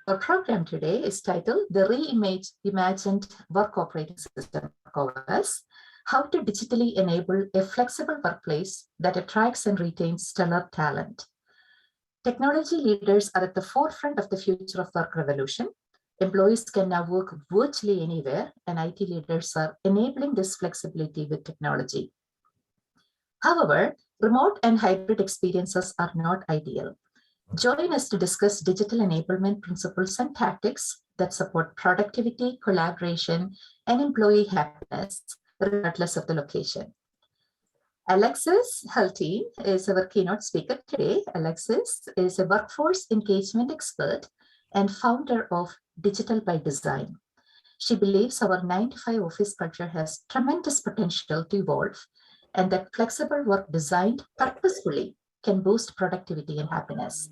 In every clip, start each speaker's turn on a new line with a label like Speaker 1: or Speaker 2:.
Speaker 1: Our program today is titled The Reimagined Work Operating System, WorkOS, How to Digitally Enable a Flexible Workplace that Attracts and Retains Stellar Talent. Technology leaders are at the forefront of the future of work revolution. Employees can now work virtually anywhere, and IT leaders are enabling this flexibility with technology. However, remote and hybrid experiences are not ideal. Join us to discuss digital enablement principles and tactics that support productivity, collaboration, and employee happiness, regardless of the location. Alexis Hulteen is our keynote speaker today. Alexis is a workforce engagement expert and founder of Digital by Design. She believes our 9-to-5 office culture has tremendous potential to evolve, and that flexible work designed purposefully can boost productivity and happiness.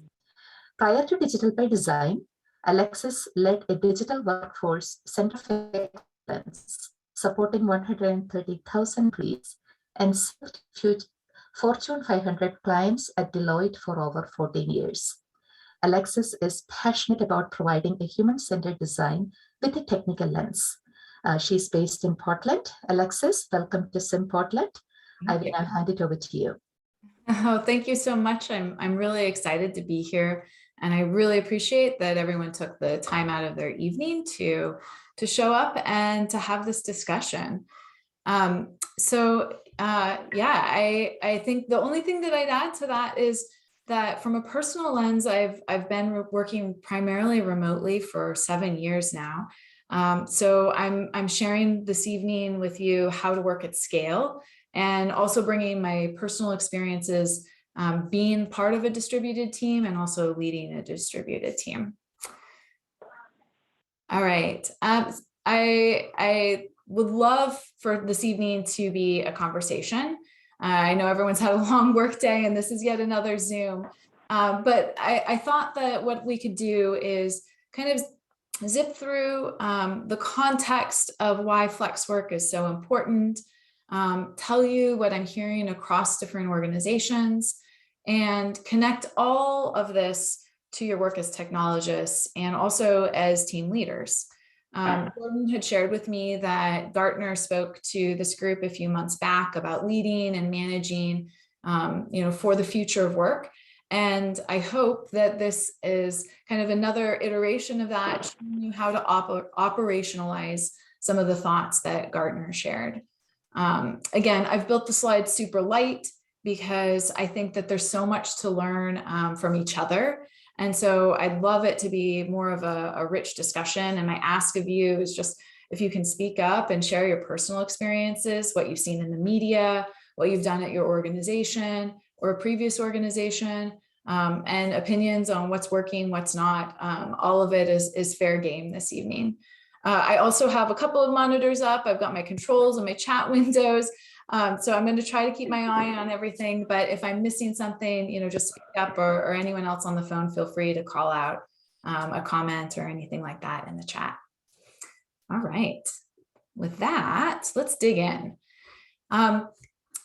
Speaker 1: Prior to Digital by Design, Alexis led a digital workforce center of excellence, supporting 130,000 employees and served Fortune 500 clients at Deloitte for over 14 years. Alexis is passionate about providing a human-centered design with a technical lens. She's based in Portland. Alexis, welcome to Sim Portland. I will now hand it over to you.
Speaker 2: Oh, thank you so much. I'm really excited to be here, and I really appreciate that everyone took the time out of their evening to show up and to have this discussion. I think the only thing that I'd add to that is that from a personal lens, I've been working primarily remotely for 7 years now. So I'm sharing this evening with you how to work at scale, and also bringing my personal experiences being part of a distributed team and also leading a distributed team. All right. I would love for this evening to be a conversation. I know everyone's had a long work day and this is yet another Zoom, but I thought that what we could do is kind of zip through the context of why flex work is so important, tell you what I'm hearing across different organizations, and connect all of this to your work as technologists and also as team leaders. Gordon had shared with me that Gartner spoke to this group a few months back about leading and managing, for the future of work. And I hope that this is kind of another iteration of that, showing you how to operationalize some of the thoughts that Gartner shared. Again, I've built the slides super light because I think that there's so much to learn from each other. And so I'd love it to be more of a rich discussion. And my ask of you is just if you can speak up and share your personal experiences, what you've seen in the media, what you've done at your organization or a previous organization, and opinions on what's working, what's not. All of it is fair game this evening. I also have a couple of monitors up. I've got my controls and my chat windows. So I'm going to try to keep my eye on everything, but if I'm missing something, just speak up, or anyone else on the phone, feel free to call out a comment or anything like that in the chat. All right, with that, let's dig in.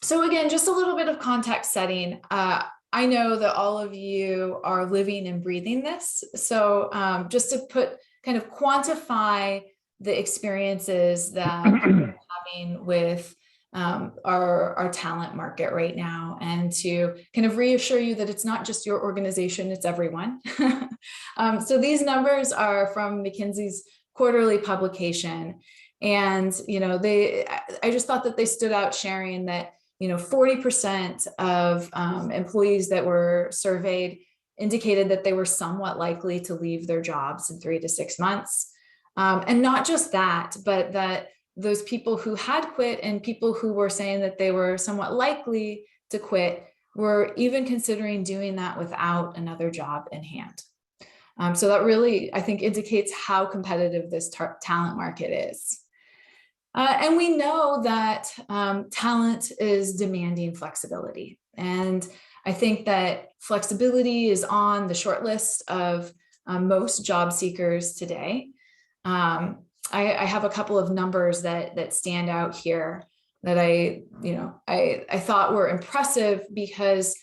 Speaker 2: So again, just a little bit of context setting. I know that all of you are living and breathing this. So just to quantify the experiences that we're having with our talent market right now, and to kind of reassure you that it's not just your organization, it's everyone. So these numbers are from McKinsey's quarterly publication. And, I just thought that they stood out, sharing that, 40% of employees that were surveyed indicated that they were somewhat likely to leave their jobs in 3 to 6 months. And not just that, but that those people who had quit and people who were saying that they were somewhat likely to quit were even considering doing that without another job in hand. So that really, I think, indicates how competitive this talent market is. And we know that talent is demanding flexibility. And I think that flexibility is on the short list of most job seekers today. I have a couple of numbers that stand out here that I thought were impressive, because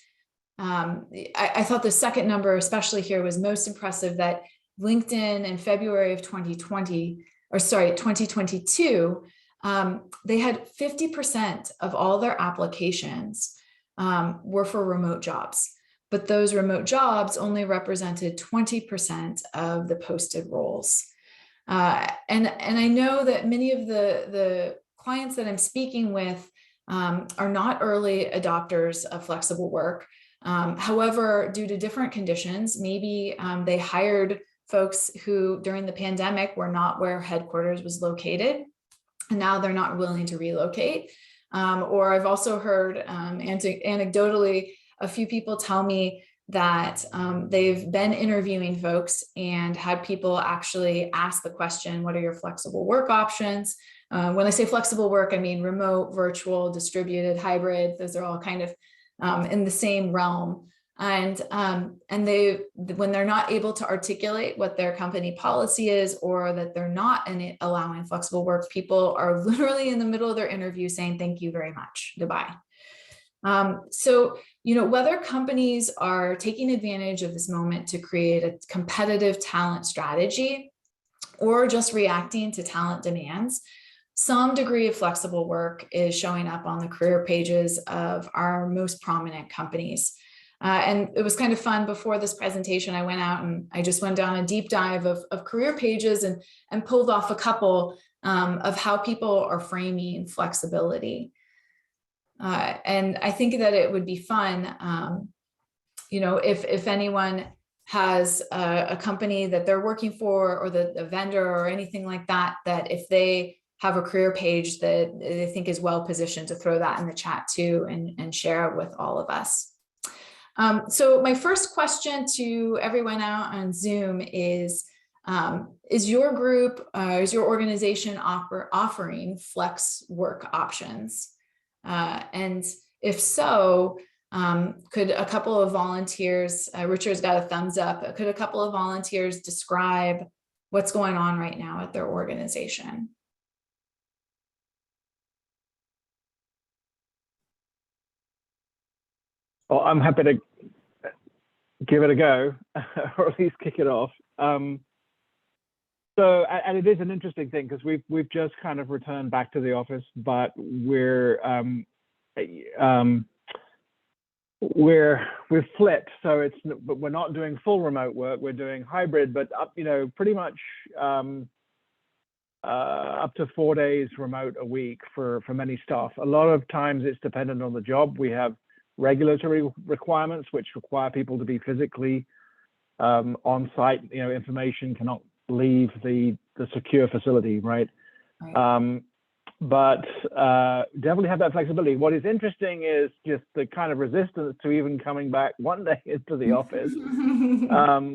Speaker 2: I thought the second number, especially here, was most impressive, that LinkedIn in February of 2022, they had 50% of all their applications were for remote jobs, but those remote jobs only represented 20% of the posted roles. And I know that many of the clients that I'm speaking with are not early adopters of flexible work. However, due to different conditions, maybe they hired folks who during the pandemic were not where headquarters was located, and now they're not willing to relocate. Or I've also heard anecdotally, a few people tell me that they've been interviewing folks and had people actually ask the question, what are your flexible work options? When I say flexible work, I mean remote, virtual, distributed, hybrid. Those are all kind of in the same realm. And they, when they're not able to articulate what their company policy is, or that they're not allowing flexible work, people are literally in the middle of their interview saying, thank you very much, goodbye. So, whether companies are taking advantage of this moment to create a competitive talent strategy or just reacting to talent demands, some degree of flexible work is showing up on the career pages of our most prominent companies. And it was kind of fun. Before this presentation, I went out and I just went down a deep dive of career pages and pulled off a couple of how people are framing flexibility. And I think that it would be fun, if anyone has a company that they're working for, or the vendor or anything like that, that if they have a career page that they think is well positioned, to throw that in the chat too and share it with all of us. So my first question to everyone out on Zoom is your group, is your organization offering flex work options? And if so, could a couple of volunteers, Richard's got a thumbs up, could a couple of volunteers describe what's going on right now at their organization?
Speaker 3: Well, I'm happy to give it a go, or at least kick it off. So, and it is an interesting thing because we've just kind of returned back to the office, but we've flipped. So but we're not doing full remote work. We're doing hybrid, but pretty much up to 4 days remote a week for many staff. A lot of times it's dependent on the job. We have regulatory requirements which require people to be physically on site. Information cannot leave the secure facility, right? But definitely have that flexibility. What is interesting is just the kind of resistance to even coming back one day into the office,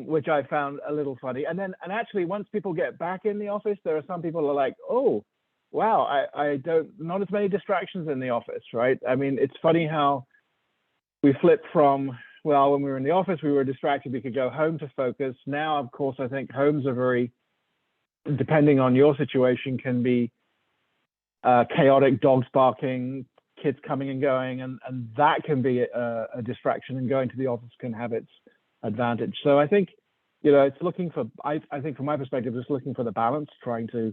Speaker 3: which I found a little funny. And actually, once people get back in the office, there are some people who are like, oh, wow, not as many distractions in the office, right? I mean, it's funny how we flipped from, well, when we were in the office, we were distracted, we could go home to focus. Now, of course, I think homes are very, depending on your situation, can be chaotic, dogs barking, kids coming and going, and that can be a distraction, and going to the office can have its advantage. So I think, it's looking for, I think from my perspective, just looking for the balance, trying to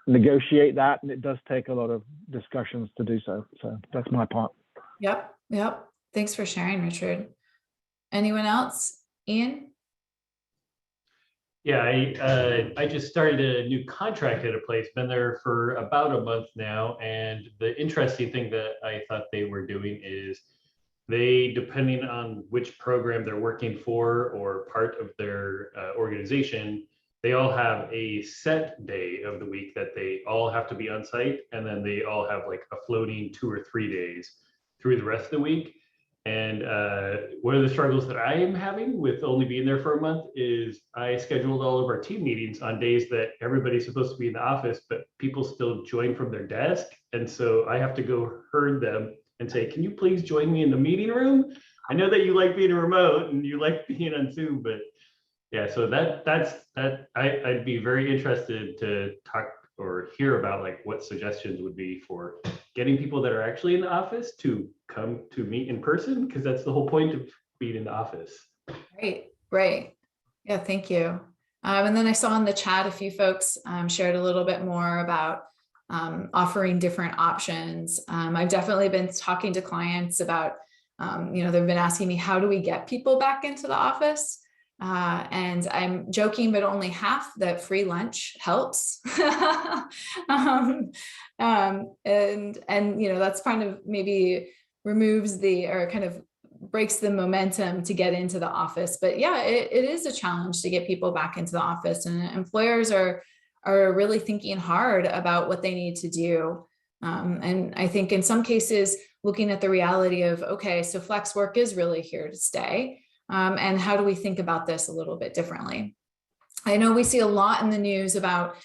Speaker 3: negotiate that, and it does take a lot of discussions to do so. So that's my part.
Speaker 2: Yep. Thanks for sharing, Richard. Anyone else? Ian?
Speaker 4: Yeah, I just started a new contract at a place, been there for about a month now. And the interesting thing that I thought they were doing is they, depending on which program they're working for or part of their organization, they all have a set day of the week that they all have to be on site. And then they all have like a floating 2 or 3 days through the rest of the week. And one of the struggles that I am having with only being there for a month is I scheduled all of our team meetings on days that everybody's supposed to be in the office, but people still join from their desk. And so I have to go herd them and say, can you please join me in the meeting room? I know that you like being remote and you like being on Zoom, but yeah, so I'd be very interested to talk or hear about like what suggestions would be for getting people that are actually in the office to come to meet in person, because that's the whole point of being in the office.
Speaker 2: Right. Yeah, thank you. And then I saw in the chat a few folks shared a little bit more about offering different options. I've definitely been talking to clients about, they've been asking me, how do we get people back into the office? And I'm joking, but only half that free lunch helps. And that's kind of maybe removes or kind of breaks the momentum to get into the office. But yeah, it is a challenge to get people back into the office, and employers are really thinking hard about what they need to do. And I think in some cases, looking at the reality of, okay, so flex work is really here to stay. And how do we think about this a little bit differently? I know we see a lot in the news about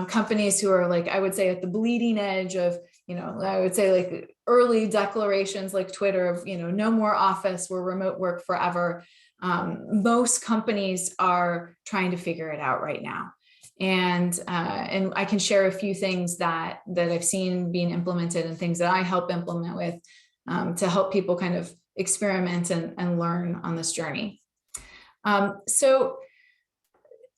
Speaker 2: companies who are, like, I would say, at the bleeding edge of, I would say, like, early declarations like Twitter of, no more office, we're remote work forever. Most companies are trying to figure it out right now. And I can share a few things that I've seen being implemented and things that I help implement with to help people kind of experiment and learn on this journey. So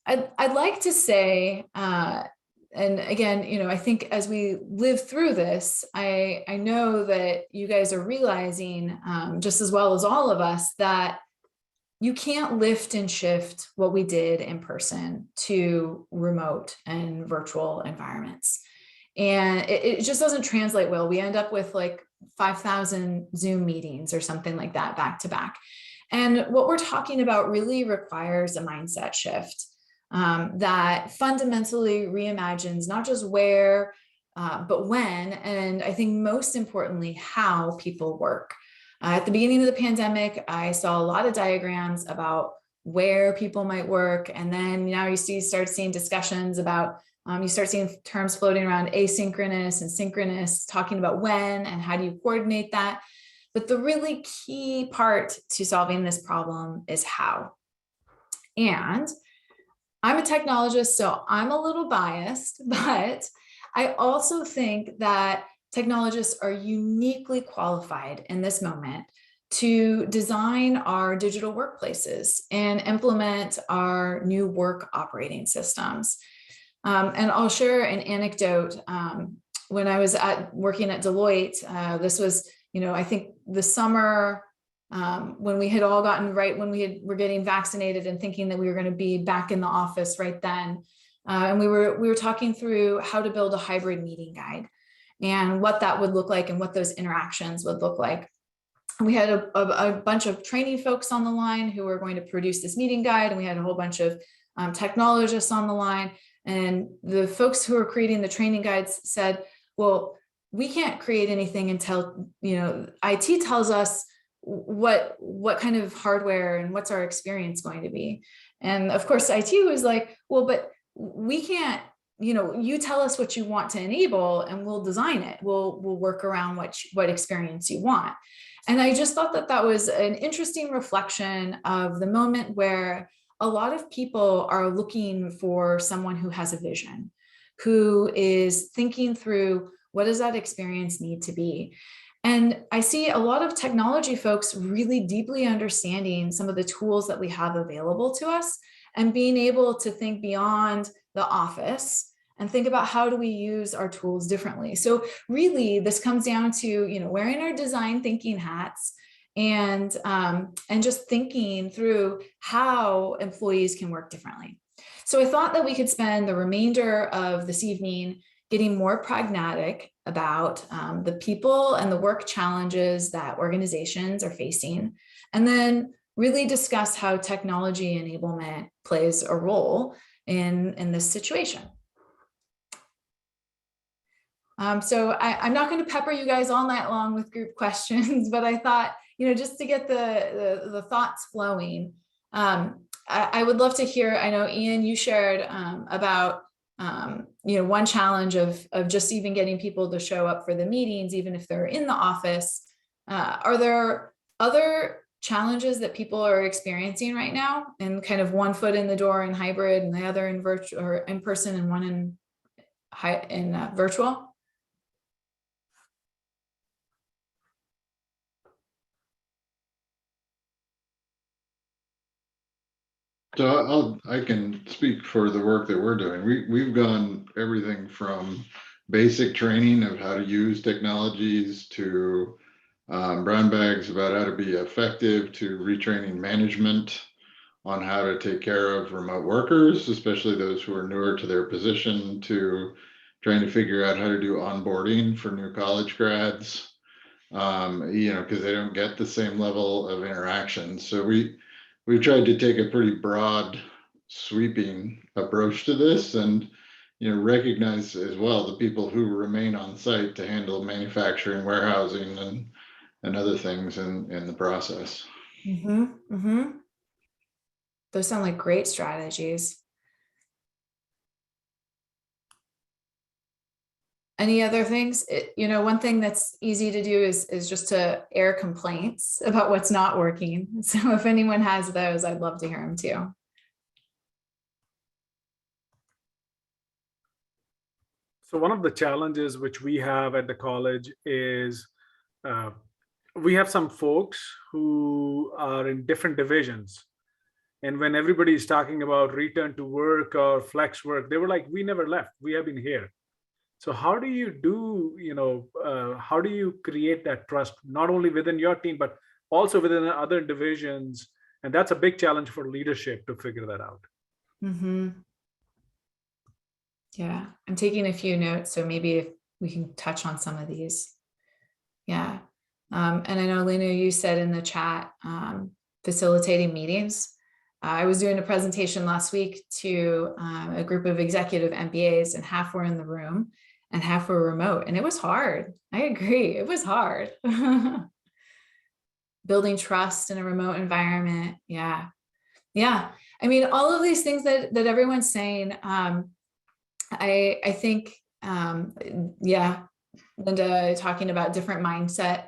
Speaker 2: I'd like to say, and again, I think as we live through this, I know that you guys are realizing just as well as all of us that you can't lift and shift what we did in person to remote and virtual environments. And it just doesn't translate well. We end up with like 5,000 Zoom meetings or something like that back to back. And what we're talking about really requires a mindset shift that fundamentally reimagines not just where, but when, and I think most importantly, how people work. At the beginning of the pandemic, I saw a lot of diagrams about where people might work. And then now you start seeing discussions about, you start seeing terms floating around asynchronous and synchronous, talking about when and how do you coordinate that. But the really key part to solving this problem is how. And I'm a technologist, so I'm a little biased, but I also think that technologists are uniquely qualified in this moment to design our digital workplaces and implement our new work operating systems. And I'll share an anecdote. When I was working at Deloitte, this was, I think the summer when we had all gotten when were getting vaccinated and thinking that we were going to be back in the office right then. And we were talking through how to build a hybrid meeting guide and what that would look like and what those interactions would look like. We had a bunch of training folks on the line who were going to produce this meeting guide, and we had a whole bunch of technologists on the line. And the folks who were creating the training guides said, well, we can't create anything until, IT tells us what kind of hardware and what's our experience going to be. And of course, IT was like, well, but we can't, you tell us what you want to enable and we'll design it. We'll work around what experience you want. And I just thought that was an interesting reflection of the moment where a lot of people are looking for someone who has a vision, who is thinking through what does that experience need to be. And I see a lot of technology folks really deeply understanding some of the tools that we have available to us and being able to think beyond the office and think about how do we use our tools differently. So really this comes down to, wearing our design thinking hats and just thinking through how employees can work differently. So I thought that we could spend the remainder of this evening getting more pragmatic about the people and the work challenges that organizations are facing, and then really discuss how technology enablement plays a role in this situation. So I'm not going to pepper you guys all night long with group questions, but I thought, just to get the thoughts flowing, I would love to hear, I know, Ian, you shared about, one challenge of just even getting people to show up for the meetings, even if they're in the office. Are there other challenges that people are experiencing right now, and kind of one foot in the door in hybrid and the other in virtual or in person and one in virtual?
Speaker 5: I can speak for the work that we're doing. We've gone everything from basic training of how to use technologies to brown bags about how to be effective, to retraining management on how to take care of remote workers, especially those who are newer to their position, to trying to figure out how to do onboarding for new college grads, because they don't get the same level of interaction. So we've tried to take a pretty broad, sweeping approach to this, and recognize as well the people who remain on site to handle manufacturing, warehousing, and other things in the process.
Speaker 2: Those sound like great strategies. Any other things? One thing that's easy to do is just to air complaints about what's not working. So if anyone has those, I'd love to hear them too.
Speaker 6: So one of the challenges which we have at the college is we have some folks who are in different divisions. And when everybody is talking about return to work or flex work, they were like, we never left. We have been here. So how do you do, how do you create that trust, not only within your team, but also within other divisions? And that's a big challenge for leadership to figure that out.
Speaker 2: Yeah, I'm taking a few notes, so maybe if we can touch on some of these. Yeah, and I know, Lena, you said in the chat, facilitating meetings. I was doing a presentation last week to a group of executive MBAs, and half were in the room and half were remote. And it was hard. I agree. It was hard. Building trust in a remote environment. Yeah. Yeah. I mean, all of these things that everyone's saying, I think, yeah, Linda talking about different mindset,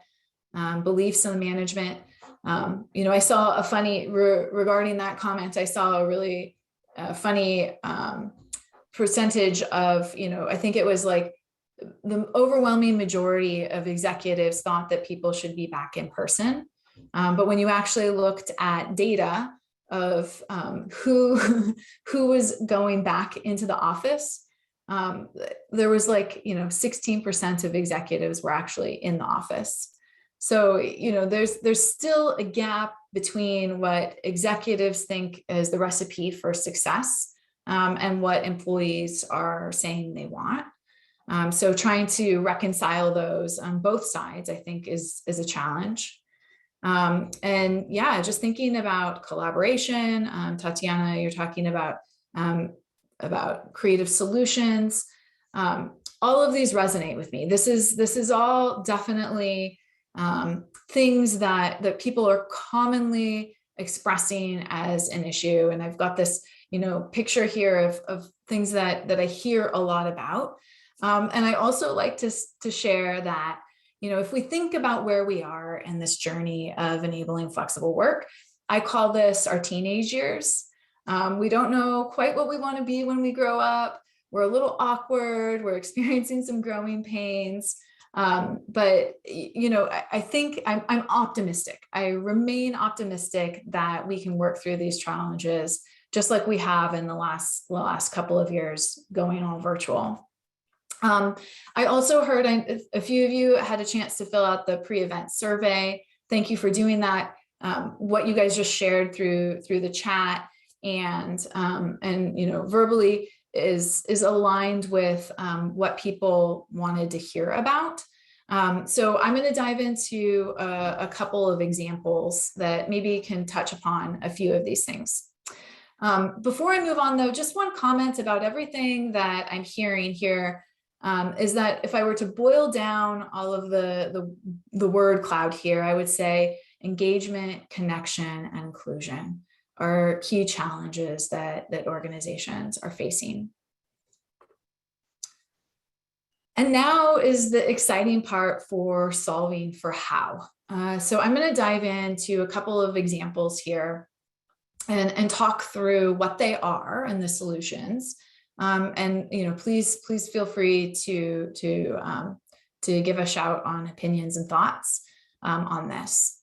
Speaker 2: beliefs in management. I saw a funny, regarding that comment, I saw a really funny percentage of, I think it was like the overwhelming majority of executives thought that people should be back in person. But when you actually looked at data of who was going back into the office, there was like, 16% of executives were actually in the office. So, there's still a gap between what executives think is the recipe for success and what employees are saying they want. So trying to reconcile those on both sides, I think, is a challenge. And yeah, just thinking about collaboration. Tatiana, you're talking about creative solutions. All of these resonate with me. This is all definitely things that people are commonly expressing as an issue. And I've got this, picture here of things that I hear a lot about. And I also like to share that, if we think about where we are in this journey of enabling flexible work, I call this our teenage years. We don't know quite what we want to be when we grow up. We're a little awkward. We're experiencing some growing pains. But, I think I'm optimistic. I remain optimistic that we can work through these challenges, just like we have in the last couple of years going all virtual. I also heard a few of you had a chance to fill out the pre-event survey. Thank you for doing that. What you guys just shared through the chat and verbally is aligned with what people wanted to hear about. So I'm going to dive into a couple of examples that maybe can touch upon a few of these things. Before I move on, though, just one comment about everything that I'm hearing here is that if I were to boil down all of the word cloud here, I would say engagement, connection, and inclusion are key challenges that organizations are facing. And now is the exciting part for solving for how. So I'm going to dive into a couple of examples here and talk through what they are and the solutions. And please feel free to give a shout on opinions and thoughts on this.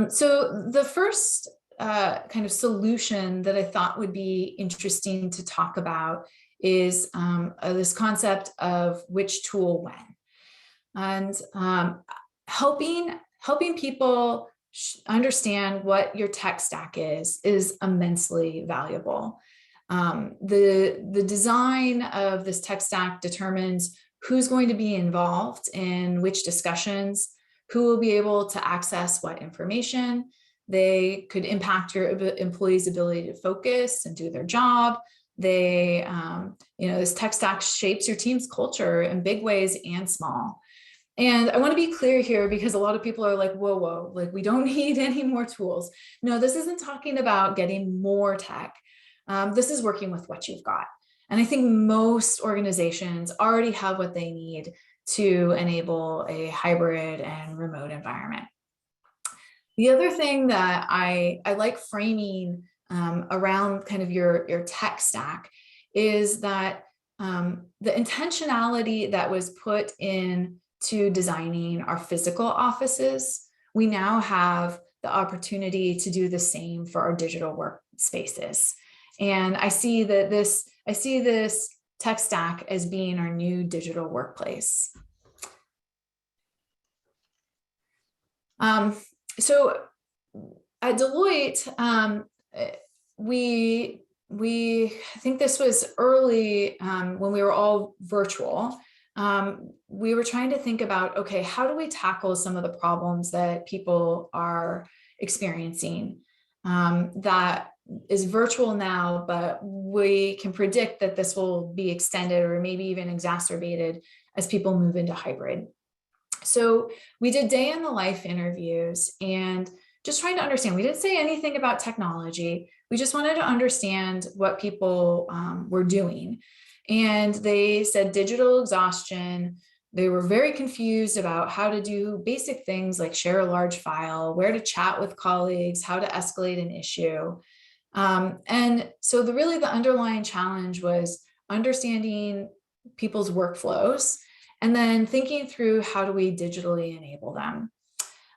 Speaker 2: So the first kind of solution that I thought would be interesting to talk about is this concept of which tool when, and helping people understand what your tech stack is immensely valuable. The design of this tech stack determines who's going to be involved in which discussions, who will be able to access what information. They could impact your employees' ability to focus and do their job. They, this tech stack shapes your team's culture in big ways and small. And I want to be clear here, because a lot of people are like, whoa, like we don't need any more tools. No, this isn't talking about getting more tech. This is working with what you've got. And I think most organizations already have what they need to enable a hybrid and remote environment. The other thing that I like framing around kind of your tech stack is that the intentionality that was put in to designing our physical offices, we now have the opportunity to do the same for our digital workspaces. And I see this tech stack as being our new digital workplace. So at Deloitte, we I think this was early when we were all virtual. We were trying to think about, okay, how do we tackle some of the problems that people are experiencing that is virtual now, but we can predict that this will be extended or maybe even exacerbated as people move into hybrid. So we did day in the life interviews and just trying to understand. We didn't say anything about technology. We just wanted to understand what people were doing. And they said digital exhaustion. They were very confused about how to do basic things like share a large file, where to chat with colleagues, how to escalate an issue. And so the underlying challenge was understanding people's workflows and then thinking through how do we digitally enable them.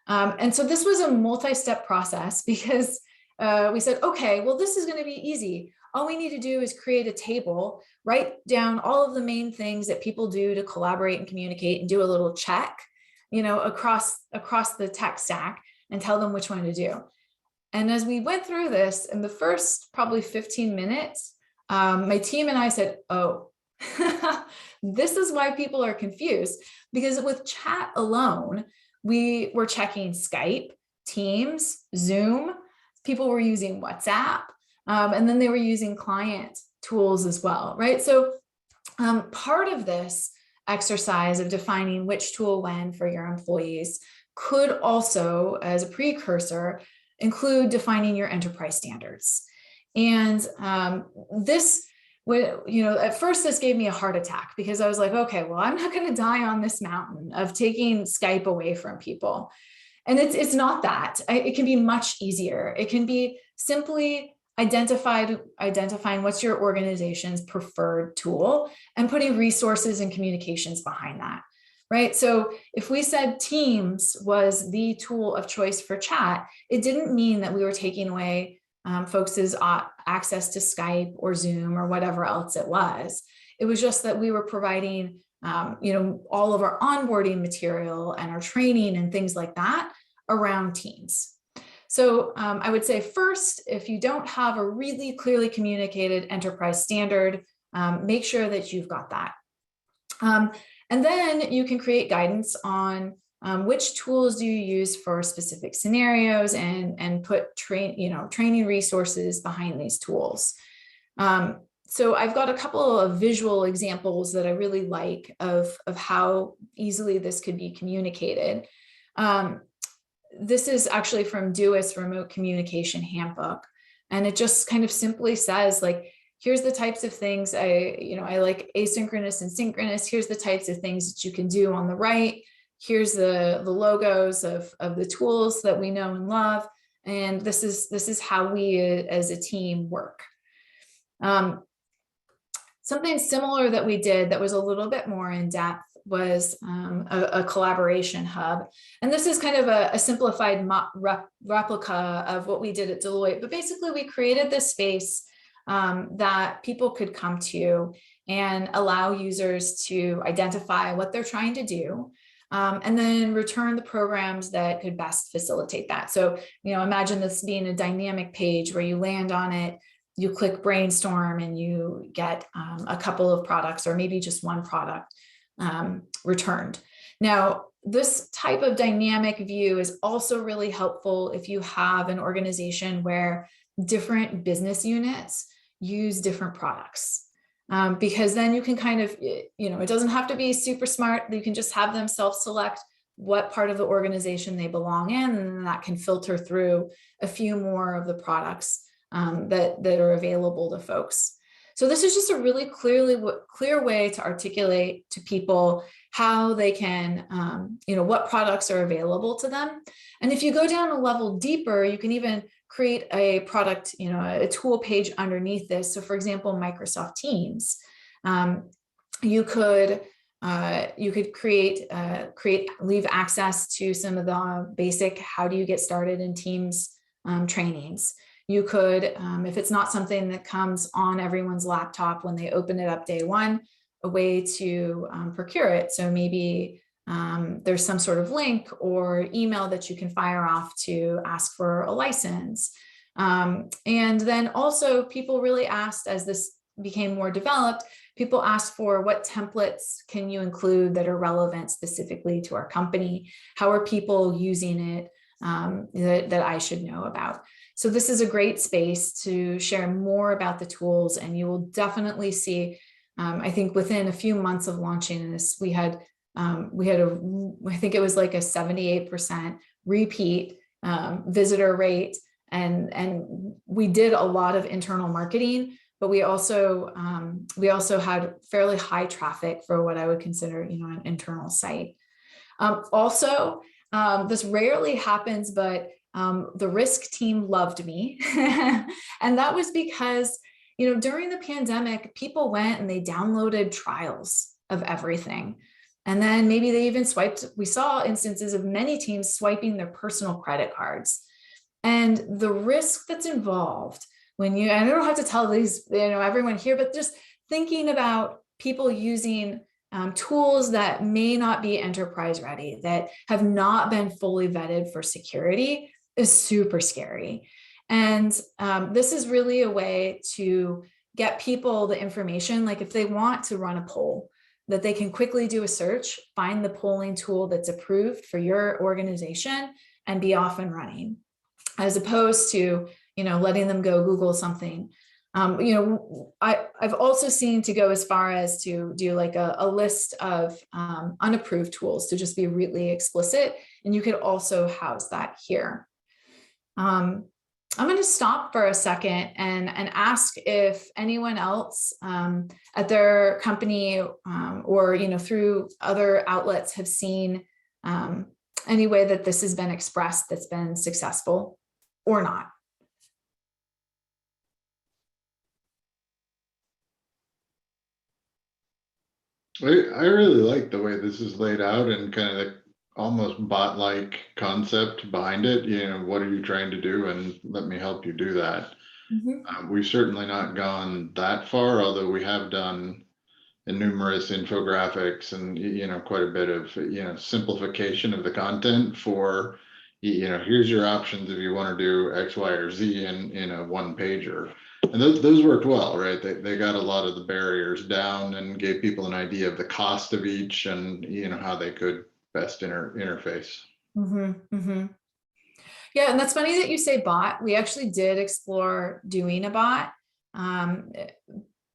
Speaker 2: And so this was a multi-step process because we said, okay, well, this is going to be easy. All we need to do is create a table, write down all of the main things that people do to collaborate and communicate and do a little check, across the tech stack and tell them which one to do. And as we went through this in the first probably 15 minutes, my team and I said, oh, this is why people are confused, because with chat alone, we were checking Skype, Teams, Zoom, people were using WhatsApp, and then they were using client tools as well, right? So part of this exercise of defining which tool when for your employees could also, as a precursor, include defining your enterprise standards. And this, at first this gave me a heart attack because I was like, okay, well, I'm not going to die on this mountain of taking Skype away from people. And it's not that. It can be much easier. It can be simply identifying what's your organization's preferred tool and putting resources and communications behind that, right? So if we said Teams was the tool of choice for chat, it didn't mean that we were taking away folks' access to Skype or Zoom or whatever else it was. It was just that we were providing all of our onboarding material and our training and things like that around Teams. So I would say first, if you don't have a really clearly communicated enterprise standard, make sure that you've got that. And then you can create guidance on which tools do you use for specific scenarios and put training resources behind these tools. So I've got a couple of visual examples that I really like of how easily this could be communicated. This is actually from DOIS Remote Communication Handbook. And it just kind of simply says, like, here's the types of things I like asynchronous and synchronous. Here's the types of things that you can do on the right. Here's the logos of the tools that we know and love. And this is how we as a team work. Something similar that we did that was a little bit more in depth was a collaboration hub. And this is kind of a simplified replica of what we did at Deloitte. But basically, we created this space that people could come to and allow users to identify what they're trying to do, and then return the programs that could best facilitate that. So, imagine this being a dynamic page where you land on it, you click brainstorm, and you get a couple of products, or maybe just one product returned. Now, this type of dynamic view is also really helpful if you have an organization where different business units use different products. Because then you can kind of, it doesn't have to be super smart. You can just have them self-select what part of the organization they belong in, and that can filter through a few more of the products that are available to folks. So this is just a really clear way to articulate to people how they can, what products are available to them. And if you go down a level deeper, you can even create a product, a tool page underneath this. So for example, Microsoft Teams, you could leave access to some of the basic, how do you get started in Teams trainings. You could, if it's not something that comes on everyone's laptop when they open it up day one, a way to procure it. So maybe there's some sort of link or email that you can fire off to ask for a license. And then also people really asked, as this became more developed, people asked for what templates can you include that are relevant specifically to our company? How are people using it that I should know about? So this is a great space to share more about the tools, and you will definitely see, I think within a few months of launching this, I think it was like a 78% repeat visitor rate. And we did a lot of internal marketing, but we also had fairly high traffic for what I would consider, an internal site. This rarely happens, but the risk team loved me. And that was because, during the pandemic, people went and they downloaded trials of everything. And then maybe they even we saw instances of many teams swiping their personal credit cards. And the risk that's involved when I don't have to tell these, everyone here, but just thinking about people using tools that may not be enterprise ready, that have not been fully vetted for security, is super scary. And this is really a way to get people the information, like if they want to run a poll, that they can quickly do a search, find the polling tool that's approved for your organization, and be off and running, as opposed to, letting them go Google something. I've also seen to go as far as to do like a list of unapproved tools, to just be really explicit. And you could also house that here. I'm going to stop for a second and ask if anyone else at their company or through other outlets have seen any way that this has been expressed that's been successful or not.
Speaker 5: I really like the way this is laid out, and kind of the almost bot-like concept behind it. What are you trying to do, and let me help you do that. We've certainly not gone that far, although we have done numerous infographics and quite a bit of simplification of the content for here's your options if you want to do X, Y, or Z in a one pager. And those worked well, right? They got a lot of the barriers down and gave people an idea of the cost of each, and how they could best interface.
Speaker 2: Yeah, and that's funny that you say bot. We actually did explore doing a bot,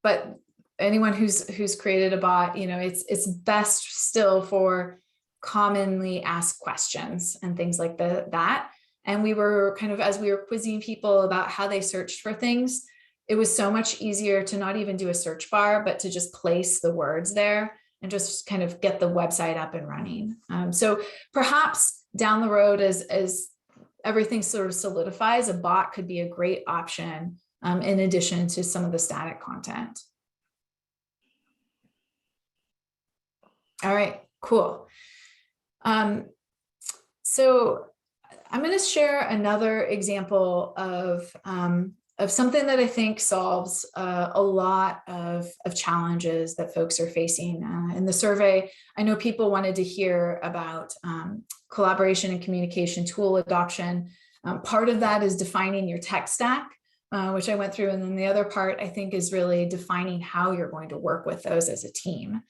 Speaker 2: but anyone who's created a bot, it's best still for commonly asked questions and things like that. And we were kind of, as we were quizzing people about how they searched for things, it was so much easier to not even do a search bar, but to just place the words there and just kind of get the website up and running. So perhaps down the road, as everything sort of solidifies, a bot could be a great option in addition to some of the static content. All right, cool. So I'm going to share another example of something that I think solves a lot of challenges that folks are facing. In the survey, I know people wanted to hear about collaboration and communication tool adoption. Part of that is defining your tech stack, which I went through. And then the other part, I think, is really defining how you're going to work with those as a team.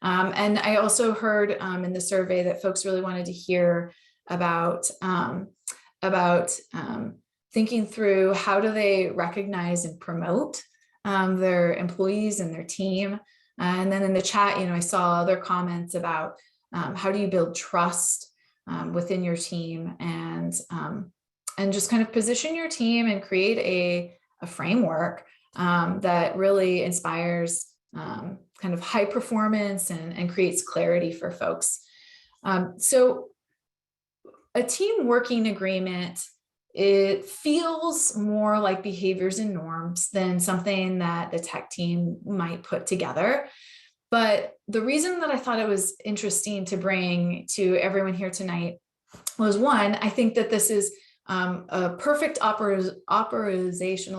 Speaker 2: And I also heard in the survey that folks really wanted to hear about thinking through how do they recognize and promote their employees and their team. And then in the chat, I saw other comments about how do you build trust within your team, and just kind of position your team and create a framework that really inspires kind of high performance and creates clarity for folks. So a team working agreement, it feels more like behaviors and norms than something that the tech team might put together. But the reason that I thought it was interesting to bring to everyone here tonight was, one, I think that this is a perfect operationalization.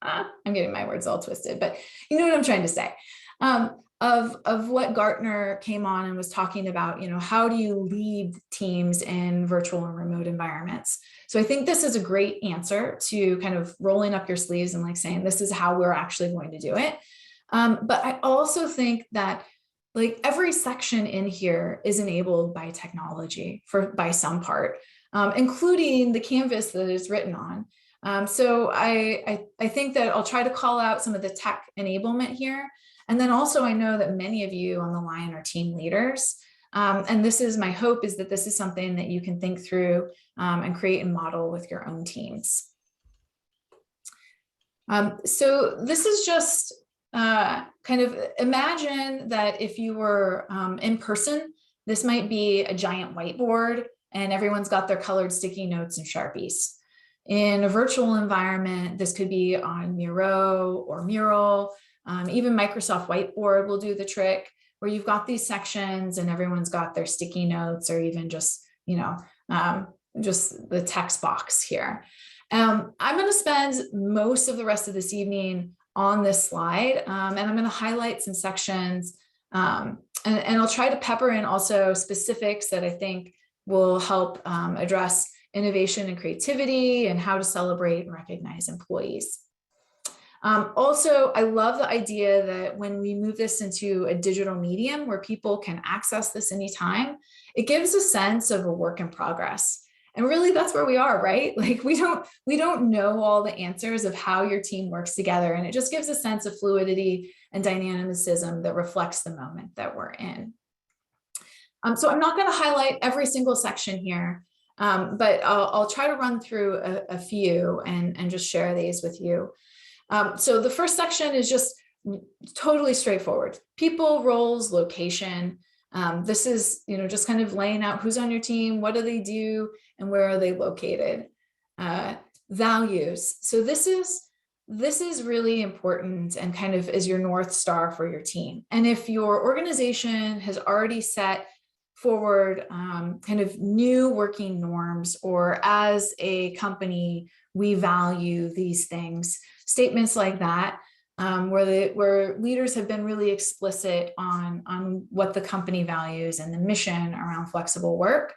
Speaker 2: I'm getting my words all twisted, but you know what I'm trying to say. Of what Gartner came on and was talking about, how do you lead teams in virtual and remote environments? So I think this is a great answer to kind of rolling up your sleeves and like saying, this is how we're actually going to do it. But I also think that like every section in here is enabled by technology by some part, including the canvas that it's written on. So I think that I'll try to call out some of the tech enablement here. And then also I know that many of you on the line are team leaders. And this is my hope, is that this is something that you can think through and create and model with your own teams. So this is just kind of imagine that if you were in person, this might be a giant whiteboard and everyone's got their colored sticky notes and Sharpies. In a virtual environment, this could be on Miro or Mural. Even Microsoft Whiteboard will do the trick, where you've got these sections and everyone's got their sticky notes, or even just, just the text box here. I'm going to spend most of the rest of this evening on this slide, and I'm going to highlight some sections, and I'll try to pepper in also specifics that I think will help address innovation and creativity and how to celebrate and recognize employees. Also, I love the idea that when we move this into a digital medium where people can access this anytime, it gives a sense of a work in progress. And really, that's where we are, right? Like we don't know all the answers of how your team works together. And it just gives a sense of fluidity and dynamicism that reflects the moment that we're in. So I'm not going to highlight every single section here, but I'll try to run through a few and just share these with you. So the first section is just totally straightforward. People, roles, location. This is, just kind of laying out who's on your team, what do they do, and where are they located. Values. So this is really important and kind of is your North Star for your team. And if your organization has already set forward kind of new working norms, or as a company, we value these things, statements like that, where leaders have been really explicit on what the company values and the mission around flexible work,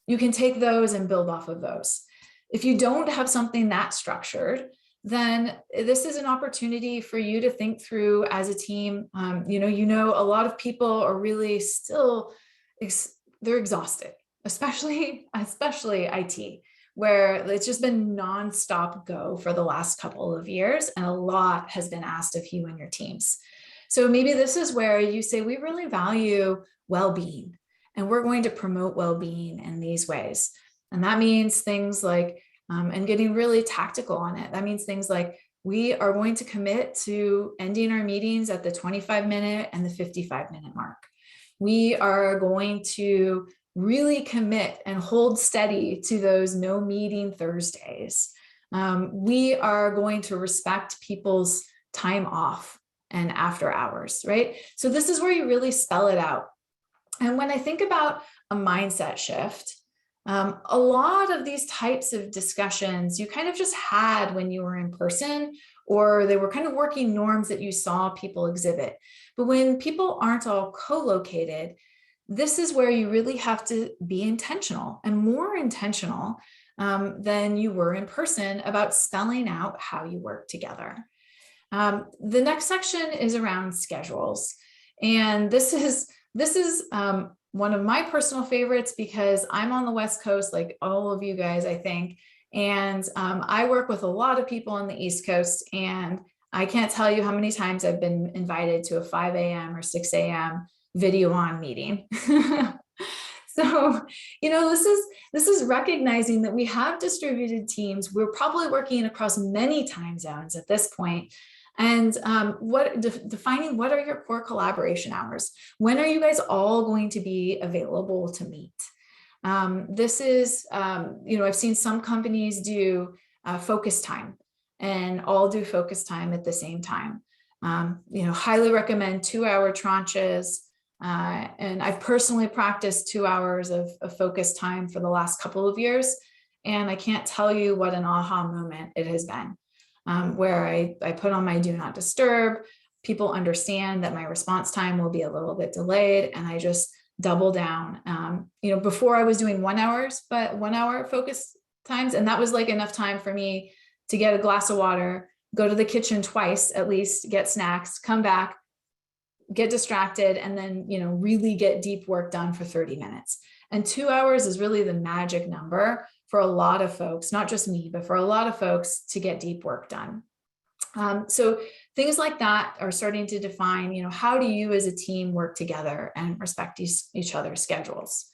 Speaker 2: you can take those and build off of those. If you don't have something that structured, then this is an opportunity for you to think through as a team. A lot of people are really still, they're exhausted, especially IT, where it's just been nonstop go for the last couple of years, and a lot has been asked of you and your teams. So maybe this is where you say, we really value well-being, and we're going to promote well-being in these ways. And that means things like, and getting really tactical on it, that means things like, we are going to commit to ending our meetings at the 25-minute and the 55-minute mark. We are going to really commit and hold steady to those no meeting Thursdays. We are going to respect people's time off and after hours, right? So this is where you really spell it out. And when I think about a mindset shift, a lot of these types of discussions you kind of just had when you were in person, or they were kind of working norms that you saw people exhibit. But when people aren't all co-located, this is where you really have to be intentional, and more intentional than you were in person, about spelling out how you work together. The next section is around schedules. And this is one of my personal favorites, because I'm on the West Coast, like all of you guys, I think. And I work with a lot of people on the East Coast, and I can't tell you how many times I've been invited to a 5 a.m. or 6 a.m. video on meeting. So, this is recognizing that we have distributed teams. We're probably working across many time zones at this point. And defining what are your core collaboration hours? When are you guys all going to be available to meet? This is, I've seen some companies do focus time, and all do focus time at the same time. Highly recommend 2-hour tranches. And I've personally practiced 2 hours of focus time for the last couple of years. And I can't tell you what an aha moment it has been, where I put on my do not disturb. People understand that my response time will be a little bit delayed, and I just double down. Before I was doing 1 hour, but 1 hour focus times. And that was like enough time for me to get a glass of water, go to the kitchen twice, at least get snacks, come back, get distracted, and then, really get deep work done for 30 minutes. And 2 hours is really the magic number for a lot of folks, not just me, but for a lot of folks to get deep work done. So things like that are starting to define, how do you as a team work together and respect each other's schedules?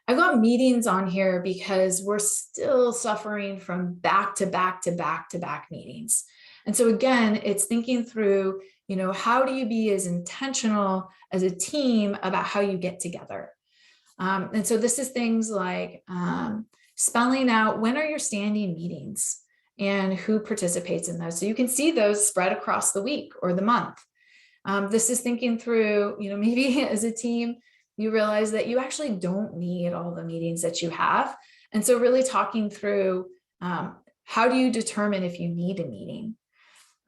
Speaker 2: I've got meetings on here because we're still suffering from back to back to back to back meetings. And so again, it's thinking through, how do you be as intentional as a team about how you get together? And so this is things like spelling out when are your standing meetings and who participates in those. So you can see those spread across the week or the month. This is thinking through, maybe as a team, you realize that you actually don't need all the meetings that you have. And so really talking through how do you determine if you need a meeting?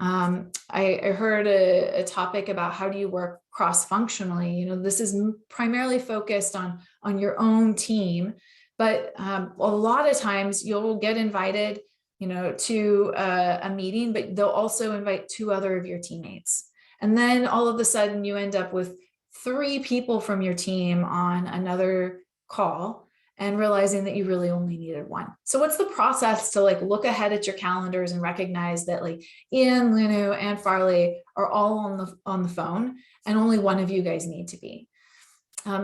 Speaker 2: I heard a topic about how do you work cross-functionally. This is primarily focused on your own team, but a lot of times you'll get invited, to a meeting, but they'll also invite 2 other of your teammates. And then all of a sudden you end up with 3 people from your team on another call, and realizing that you really only needed 1. So what's the process to look ahead at your calendars and recognize that Ian, Lunu, and Farley are all on the phone, and only one of you guys need to be.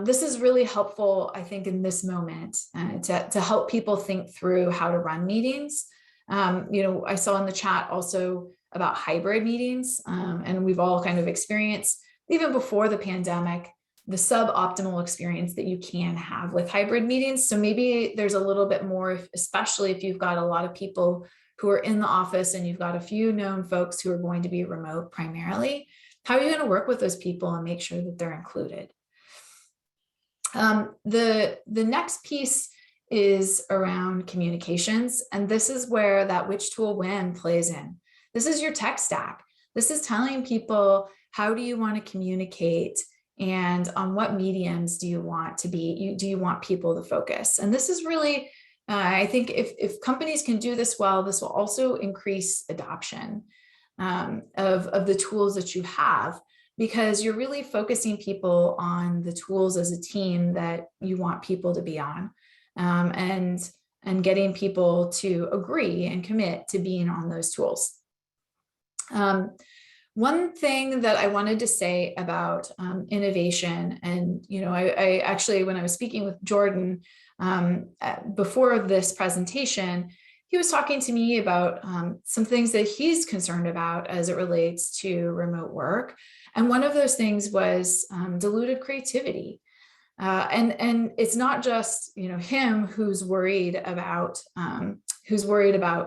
Speaker 2: This is really helpful, I think, in this moment to help people think through how to run meetings. I saw in the chat also about hybrid meetings, and we've all kind of experienced, even before the pandemic, the suboptimal experience that you can have with hybrid meetings. So maybe there's a little bit more, especially if you've got a lot of people who are in the office and you've got a few known folks who are going to be remote primarily. How are you going to work with those people and make sure that they're included? The next piece is around communications. And this is where that which tool when plays in. This is your tech stack. This is telling people, how do you want to communicate, and on what mediums do you want to be, do you want people to focus? And this is really, I think if companies can do this well, this will also increase adoption of the tools that you have, because you're really focusing people on the tools as a team that you want people to be on, and getting people to agree and commit to being on those tools. One thing that I wanted to say about innovation, and I actually, when I was speaking with Jordan before this presentation, he was talking to me about some things that he's concerned about as it relates to remote work. And one of those things was diluted creativity. And it's not just, you know, him who's worried about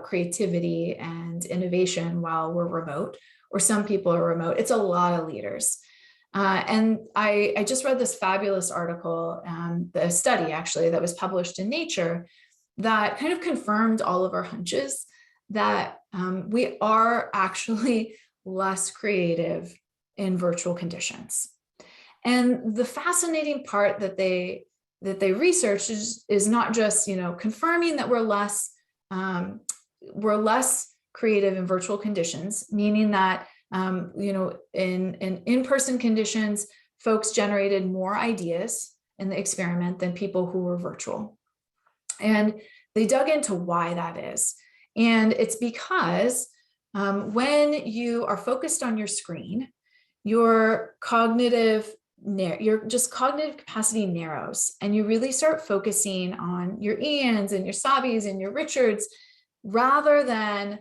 Speaker 2: creativity and innovation while we're remote, or some people are remote. It's a lot of leaders. And I just read this fabulous article, the study actually that was published in Nature, that kind of confirmed all of our hunches that we are actually less creative in virtual conditions. And the fascinating part that they researched is not just, you know, confirming that we're less creative in virtual conditions, meaning that you know, in in-person conditions, folks generated more ideas in the experiment than people who were virtual. And they dug into why that is. And it's because when you are focused on your screen, your cognitive capacity narrows, and you really start focusing on your Ians and your Sabis and your Richards, rather than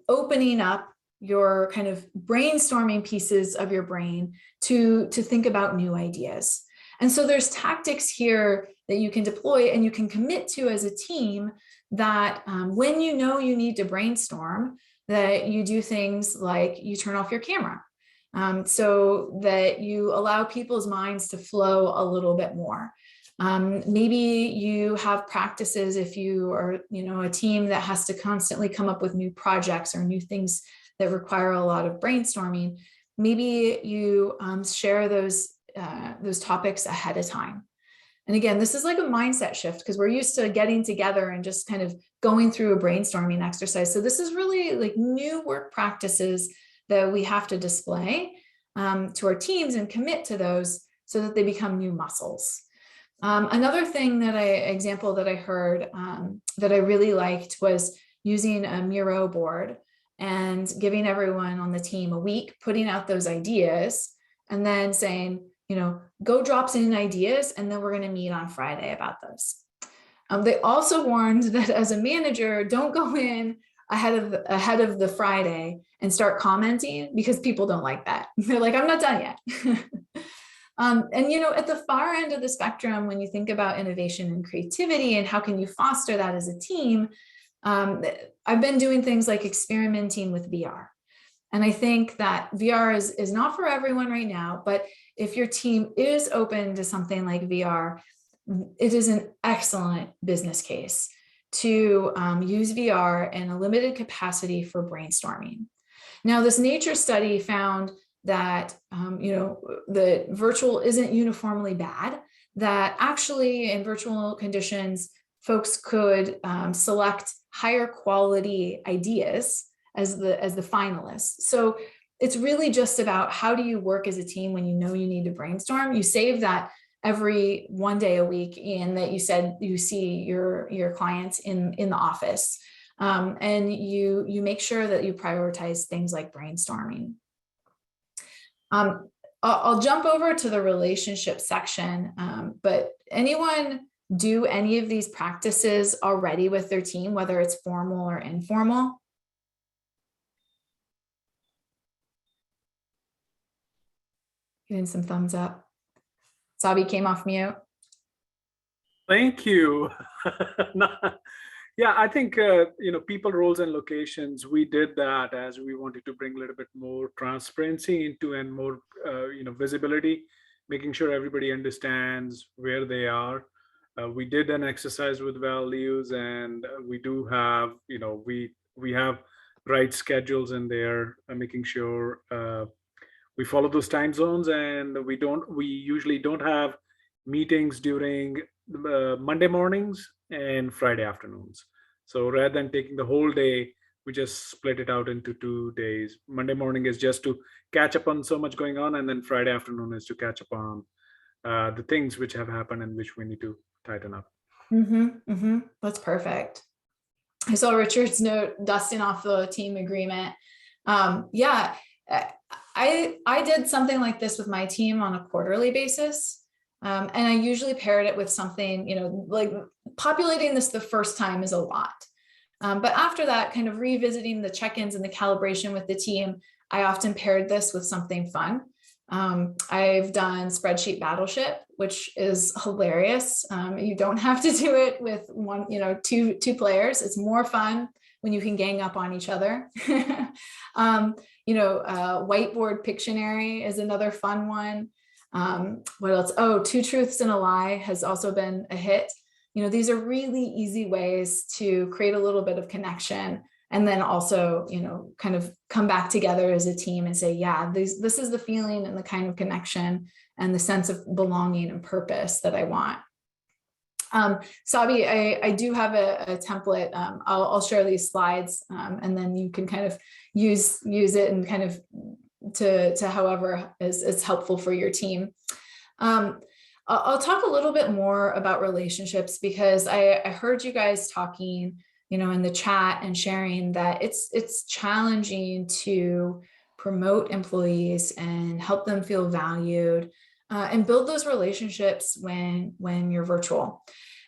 Speaker 2: opening up your kind of brainstorming pieces of your brain to think about new ideas. And so there's tactics here that you can deploy and you can commit to as a team, that when you know you need to brainstorm, that you do things like you turn off your camera, so that you allow people's minds to flow a little bit more. Maybe you have practices, if you are, you know, a team that has to constantly come up with new projects or new things that require a lot of brainstorming. Maybe you share those topics ahead of time. And again, this is like a mindset shift, because we're used to getting together and just kind of going through a brainstorming exercise. So this is really like new work practices that we have to display to our teams and commit to those so that they become new muscles. Another example that I heard that I really liked was using a Miro board and giving everyone on the team a week, putting out those ideas, and then saying, you know, go drop in ideas, and then we're going to meet on Friday about those. They also warned that as a manager, don't go in ahead of the Friday and start commenting, because people don't like that. They're like, I'm not done yet. And, you know, at the far end of the spectrum, when you think about innovation and creativity and how can you foster that as a team, I've been doing things like experimenting with VR. And I think that VR is not for everyone right now, but if your team is open to something like VR, it is an excellent business case to use VR in a limited capacity for brainstorming. Now, this Nature study found that, you know, the virtual isn't uniformly bad, that actually in virtual conditions, folks could select higher quality ideas as the finalists. So it's really just about, how do you work as a team when you know you need to brainstorm? You save that every one day a week in that you said you see your clients in the office, and you make sure that you prioritize things like brainstorming. I'll jump over to the relationship section, but anyone do any of these practices already with their team, whether it's formal or informal? Getting some thumbs up. Sabi came off mute.
Speaker 6: Thank you. Yeah, I think, you know, people, roles, and locations, we did that as we wanted to bring a little bit more transparency into, and more, you know, visibility, making sure everybody understands where they are. We did an exercise with values, and we do have, you know, we have right schedules in there, making sure we follow those time zones, and we usually don't have meetings during Monday mornings and Friday afternoons. So rather than taking the whole day, we just split it out into 2 days. Monday morning is just to catch up on so much going on, and then Friday afternoon is to catch up on the things which have happened and which we need to tighten up.
Speaker 2: That's perfect. I saw Richard's note dusting off the team agreement. Yeah, I did something like this with my team on a quarterly basis. And I usually paired it with something, you know, like populating this the first time is a lot. But after that, kind of revisiting the check-ins and the calibration with the team, I often paired this with something fun. I've done spreadsheet battleship, which is hilarious. You don't have to do it with one, two players. It's more fun when you can gang up on each other. Whiteboard Pictionary is another fun one. What else? Oh, Two Truths and a Lie has also been a hit. These are really easy ways to create a little bit of connection, and then also, kind of come back together as a team and say, yeah, this is the feeling and the kind of connection and the sense of belonging and purpose that I want. Sabi, I do have a template. I'll share these slides, and then you can kind of use it and kind of to however is helpful for your team. I'll talk a little bit more about relationships, because I heard you guys talking, in the chat and sharing that it's challenging to promote employees and help them feel valued, and build those relationships when you're virtual.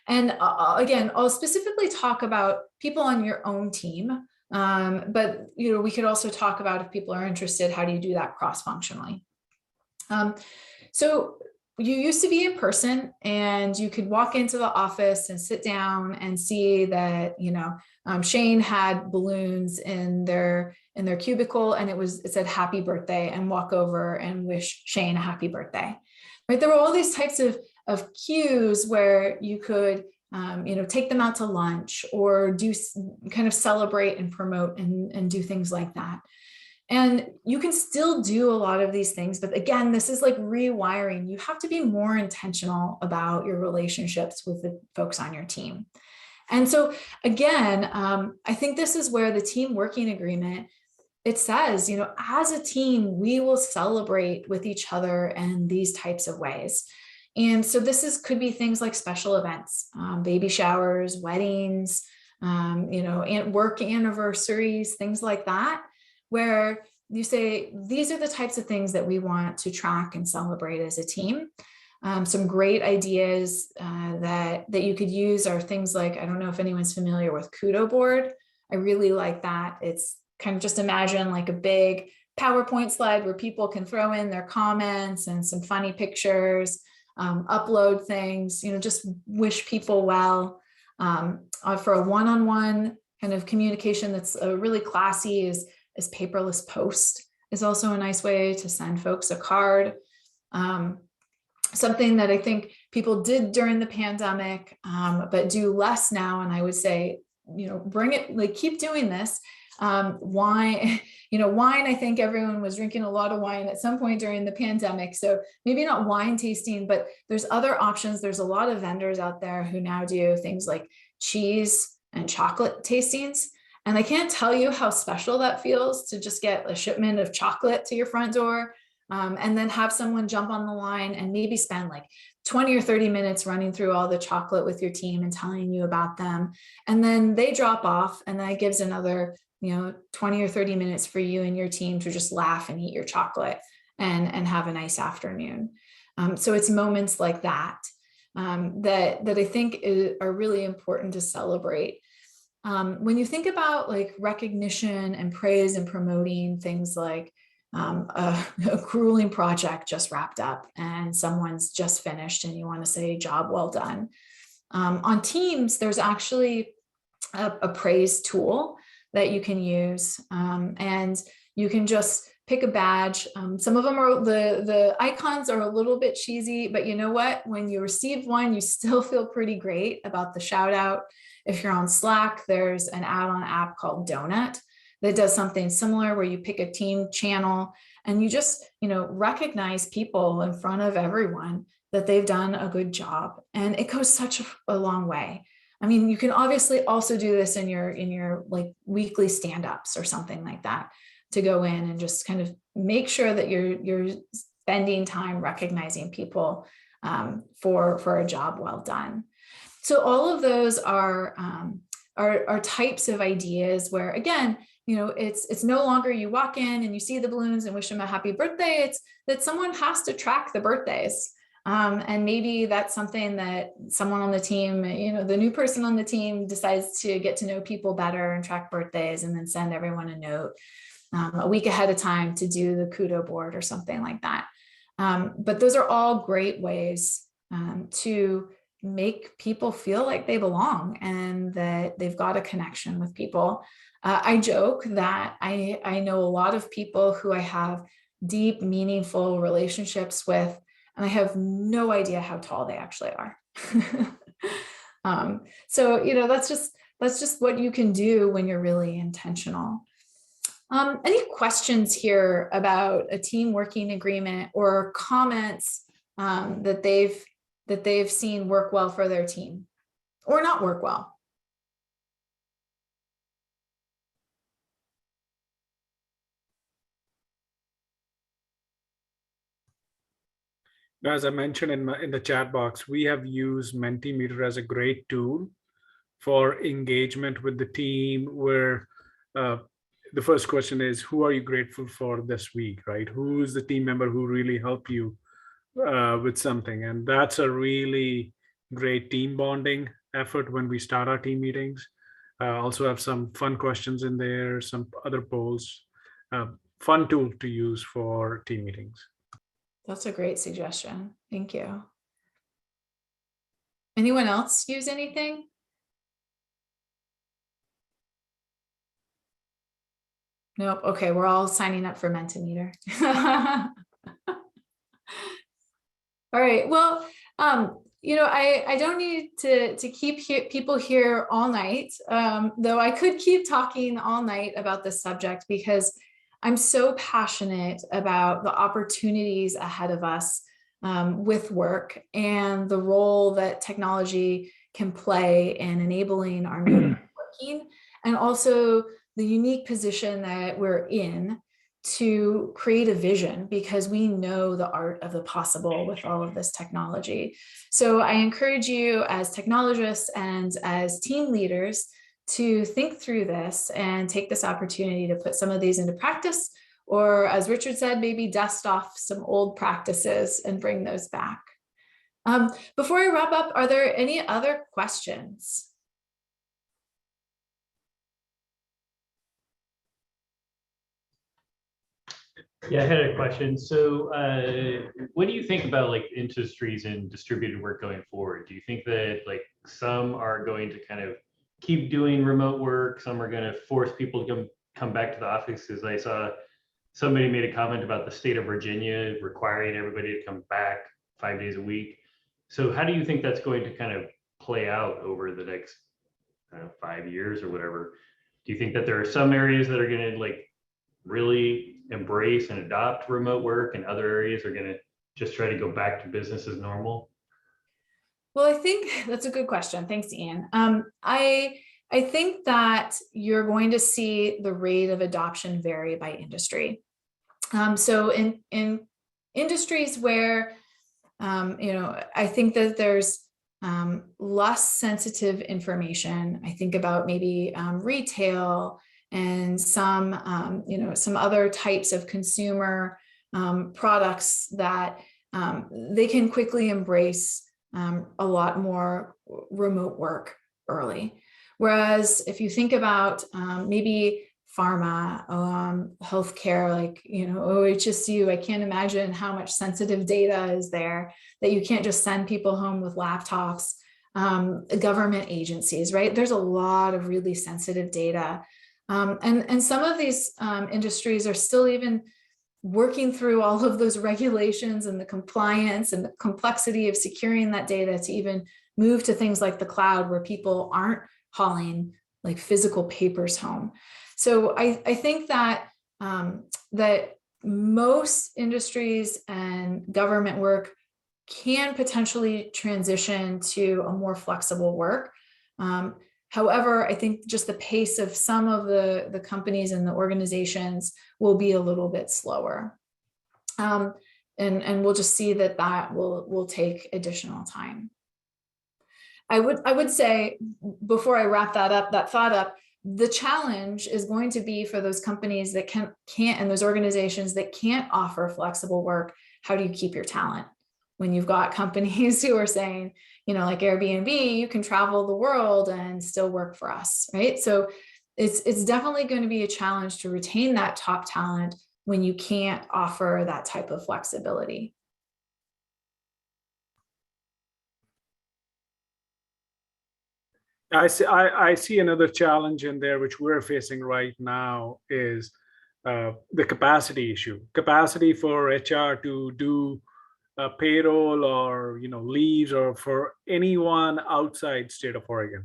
Speaker 2: And again, I'll specifically talk about people on your own team, but we could also talk about, if people are interested, how do you do that cross-functionally? So you used to be in person, and you could walk into the office and sit down and see that, Shane had balloons in their cubicle, and it said happy birthday, and walk over and wish Shane a happy birthday, right? There were all these types of cues where you could, take them out to lunch, or do kind of celebrate and promote and do things like that. And you can still do a lot of these things, but again, this is like rewiring. You have to be more intentional about your relationships with the folks on your team. And so again, I think this is where the team working agreement, it says, as a team, we will celebrate with each other in these types of ways. And so could be things like special events, baby showers, weddings, work anniversaries, things like that, where you say, these are the types of things that we want to track and celebrate as a team. Some great ideas that you could use are things like, I don't know if anyone's familiar with Kudo board. I really like that. It's kind of, just imagine like a big PowerPoint slide where people can throw in their comments and some funny pictures, upload things, just wish people well. For a one-on-one kind of communication that's really classy is paperless post is also a nice way to send folks a card. Something that I think people did during the pandemic, but do less now. And I would say, bring it, like, keep doing this. Wine, I think everyone was drinking a lot of wine at some point during the pandemic. So maybe not wine tasting, but there's other options. There's a lot of vendors out there who now do things like cheese and chocolate tastings. And I can't tell you how special that feels to just get a shipment of chocolate to your front door, and then have someone jump on the line and maybe spend like 20 or 30 minutes running through all the chocolate with your team and telling you about them. And then they drop off, and that gives another 20 or 30 minutes for you and your team to just laugh and eat your chocolate and have a nice afternoon. So it's moments like that that I think are really important to celebrate. When you think about like recognition and praise and promoting things like a grueling project just wrapped up and someone's just finished and you want to say job well done. On Teams, there's actually a praise tool that you can use, and you can just pick a badge. Some of them are, the icons are a little bit cheesy, but you know what? When you receive one, you still feel pretty great about the shout out. If you're on Slack, there's an add-on app called Donut that does something similar, where you pick a team channel and you just, recognize people in front of everyone that they've done a good job. And it goes such a long way. I mean, you can obviously also do this in your like weekly stand-ups or something like that, to go in and just kind of make sure that you're spending time recognizing people for a job well done. So all of those are types of ideas where, again, it's no longer you walk in and you see the balloons and wish them a happy birthday. It's that someone has to track the birthdays. And maybe that's something that someone on the team, the new person on the team decides to get to know people better and track birthdays, and then send everyone a note a week ahead of time to do the Kudo board or something like that. But those are all great ways to make people feel like they belong and that they've got a connection with people. I joke that I know a lot of people who I have deep, meaningful relationships with, and I have no idea how tall they actually are. So, that's just what you can do when you're really intentional. Any questions here about a team working agreement or comments that they've seen work well for their team or not work well?
Speaker 6: As I mentioned in the chat box, we have used Mentimeter as a great tool for engagement with the team, where the first question is, who are you grateful for this week, right? Who is the team member who really helped you with something? And that's a really great team bonding effort when we start our team meetings. Also have some fun questions in there, some other polls. Fun tool to use for team meetings.
Speaker 2: That's a great suggestion. Thank you. Anyone else use anything? Nope. Okay, we're all signing up for Mentimeter. All right. Well, I don't need to keep people here all night, though I could keep talking all night about this subject because I'm so passionate about the opportunities ahead of us with work and the role that technology can play in enabling our new working, and also the unique position that we're in to create a vision, because we know the art of the possible with all of this technology. So I encourage you as technologists and as team leaders to think through this and take this opportunity to put some of these into practice, or as Richard said, maybe dust off some old practices and bring those back. Before I wrap up, are there any other questions?
Speaker 4: Yeah, I had a question. So what do you think about like industries in distributed work going forward? Do you think that like some are going to kind of keep doing remote work, some are going to force people to come back to the office? Because I saw somebody made a comment about the state of Virginia requiring everybody to come back 5 days a week. So how do you think that's going to kind of play out over the next 5 years or whatever? Do you think that there are some areas that are going to like really embrace and adopt remote work, and other areas are going to just try to go back to business as normal?
Speaker 2: Well, I think that's a good question. Thanks, Ian. I think that you're going to see the rate of adoption vary by industry. So in industries where, I think that there's less sensitive information, I think about maybe retail and some, some other types of consumer products that they can quickly embrace a lot more remote work early. Whereas if you think about maybe pharma, healthcare, like, OHSU, I can't imagine how much sensitive data is there that you can't just send people home with laptops. Government agencies, right? There's a lot of really sensitive data. And some of these industries are still even working through all of those regulations and the compliance and the complexity of securing that data to even move to things like the cloud, where people aren't hauling like physical papers home. So I think that that most industries and government work can potentially transition to a more flexible work. However, I think just the pace of some of the companies and the organizations will be a little bit slower. And we'll just see that will take additional time. I would say, before I wrap that thought up, the challenge is going to be for those companies that can't, and those organizations that can't offer flexible work. How do you keep your talent when you've got companies who are saying, like Airbnb, you can travel the world and still work for us, right? So it's definitely going to be a challenge to retain that top talent when you can't offer that type of flexibility.
Speaker 6: I see another challenge in there, which we're facing right now, is the capacity issue. Capacity for HR to do payroll or leaves, or for anyone outside state of Oregon,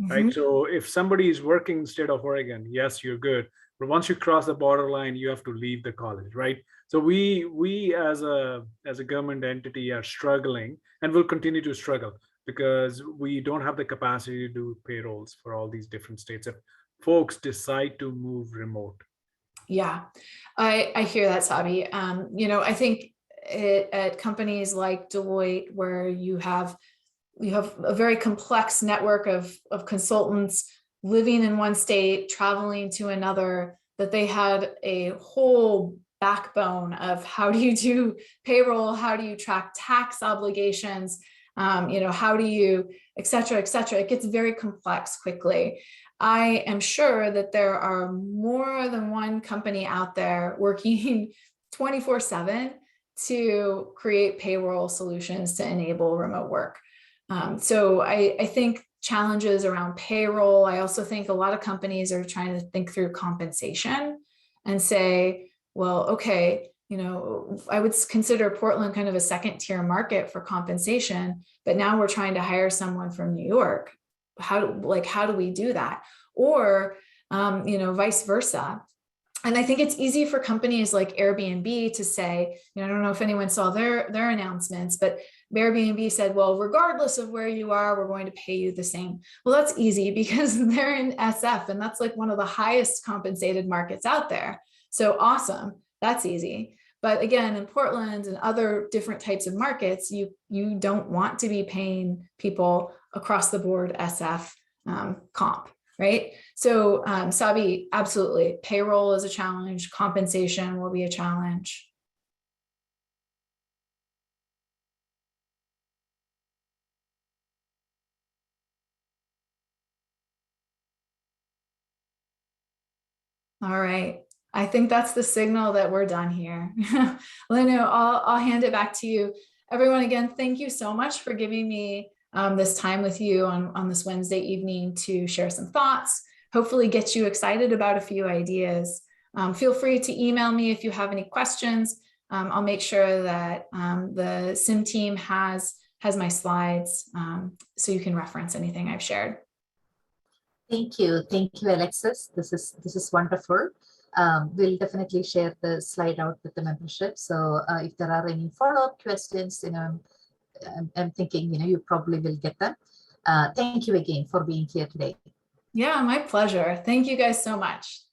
Speaker 6: right? So if somebody is working in state of Oregon, yes, you're good. But once you cross the borderline, you have to leave the college, right? So we as a government entity are struggling, and will continue to struggle, because we don't have the capacity to do payrolls for all these different states if folks decide to move remote.
Speaker 2: Yeah, I hear that, Sabi. I think at companies like Deloitte, where you have a very complex network of consultants living in one state, traveling to another, that they had a whole backbone of how do you do payroll, how do you track tax obligations, how do you, et cetera, et cetera. It gets very complex quickly. I am sure that there are more than one company out there working 24/7 to create payroll solutions to enable remote work. So I think challenges around payroll. I also think a lot of companies are trying to think through compensation and say, well, okay, I would consider Portland kind of a second tier market for compensation, but now we're trying to hire someone from New York. How do we do that? Or, vice versa. And I think it's easy for companies like Airbnb to say, I don't know if anyone saw their announcements, but Airbnb said, well, regardless of where you are, we're going to pay you the same. Well, that's easy because they're in SF, and that's like one of the highest compensated markets out there. So awesome, that's easy. But again, in Portland and other different types of markets, you don't want to be paying people across the board SF comp. Right. So Sabi, absolutely. Payroll is a challenge. Compensation will be a challenge. All right. I think that's the signal that we're done here. Lenu, I'll hand it back to you. Everyone, again, thank you so much for giving me this time with you on this Wednesday evening to share some thoughts, hopefully get you excited about a few ideas. Feel free to email me if you have any questions. I'll make sure that the SIM team has my slides so you can reference anything I've shared.
Speaker 1: Thank you, Alexis. This is wonderful. We'll definitely share the slide out with the membership. So if there are any follow-up questions, I'm thinking, you probably will get them. Thank you again for being here today.
Speaker 2: Yeah, my pleasure. Thank you guys so much.